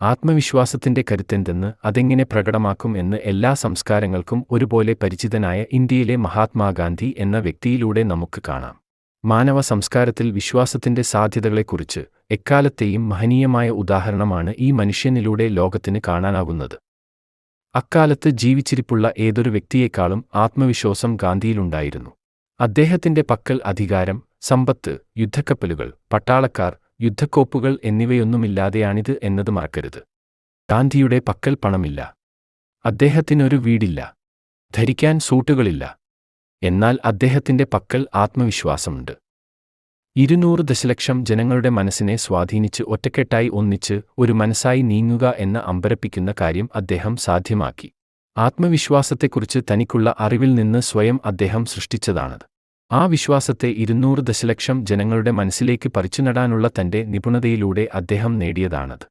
ആത്മവിശ്വാസത്തിന്റെ കരുത്തെന്തെന്ന്, അതെങ്ങനെ പ്രകടമാക്കും എന്ന് എല്ലാ സംസ്കാരങ്ങൾക്കും ഒരുപോലെ പരിചിതനായ ഇന്ത്യയിലെ മഹാത്മാഗാന്ധി എന്ന വ്യക്തിയിലൂടെ നമുക്ക് കാണാം. മാനവ സംസ്കാരത്തിൽ വിശ്വാസത്തിന്റെ സാധ്യതകളെക്കുറിച്ച് എക്കാലത്തെയും മഹനീയമായ ഉദാഹരണമാണ് ഈ മനുഷ്യനിലൂടെ ലോകത്തിന് കാണാനാകുന്നത്. അക്കാലത്ത് ജീവിച്ചിരിപ്പുള്ള ഏതൊരു വ്യക്തിയേക്കാളും ആത്മവിശ്വാസം ഗാന്ധിയിലുണ്ടായിരുന്നു. അദ്ദേഹത്തിന്റെ പക്കൽ അധികാരം, സമ്പത്ത്, യുദ്ധക്കപ്പലുകൾ, പട്ടാളക്കാർ, യുദ്ധക്കോപ്പുകൾ എന്നിവയൊന്നുമില്ലാതെയാണിത് എന്നത് മറക്കരുത്. ഗാന്ധിയുടെ പക്കൽ പണമില്ല. അദ്ദേഹത്തിനൊരു വീടില്ല. ധരിക്കാൻ സൂട്ടുകളില്ല. എന്നാൽ അദ്ദേഹത്തിന്റെ പക്കൽ ആത്മവിശ്വാസമുണ്ട്. 200 ദശലക്ഷം ജനങ്ങളുടെ മനസ്സിനെ സ്വാധീനിച്ച് ഒറ്റക്കെട്ടായി ഒന്നിച്ച് ഒരു മനസ്സായി നീങ്ങുക എന്ന അമ്പരപ്പിക്കുന്ന കാര്യം അദ്ദേഹം സാധ്യമാക്കി. ആത്മവിശ്വാസത്തെക്കുറിച്ച് തനിക്കുള്ള അറിവിൽ നിന്ന് സ്വയം അദ്ദേഹം സൃഷ്ടിച്ചതാണത്. ആ വിശ്വാസത്തെ 200 ദശലക്ഷം ജനങ്ങളുടെ മനസ്സിലേക്ക് പറിച്ചുനടാനുള്ള തന്റെ നിപുണതയിലൂടെ അദ്ദേഹം നേടിയതാണത്.